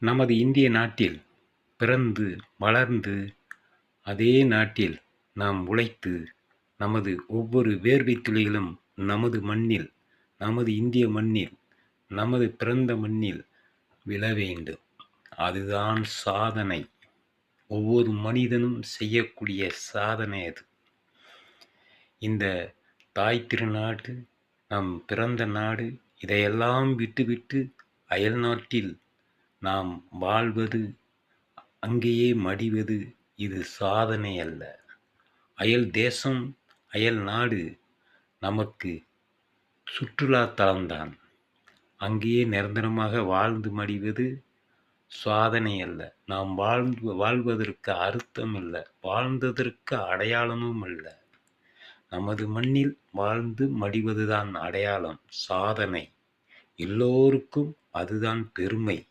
நமது இந்திய நாட்டில் பிறந்து வளர்ந்து அதே நாட்டில் நாம் உழைத்து நமது ஒவ்வொரு வேர்வைத் துளிகளும் நமது மண்ணில், நமது இந்திய மண்ணில், நமது பிறந்த மண்ணில் விழ வேண்டும். அதுதான் சாதனை. ஒவ்வொரு மனிதனும் செய்யக்கூடிய சாதனை அது. இந்த தாய் திருநாடு, நம் பிறந்த நாடு, இதையெல்லாம் விட்டுவிட்டு அயல் நாட்டில் நாம் வாழ்வது, அங்கேயே மடிவது, இது சாதனை அல்ல. அயல் தேசம், அயல் நாடு நமக்கு சுற்றுலா தலம்தான். அங்கேயே நிரந்தரமாக வாழ்ந்து மடிவது சாதனை அல்ல. நாம் வாழ்வதற்கு அர்த்தம் அல்ல, வாழ்ந்ததற்கு அடையாளமும் அல்ல. நமது மண்ணில் வாழ்ந்து மடிவதுதான் அடையாளம், சாதனை. எல்லோருக்கும் அதுதான் பெருமை.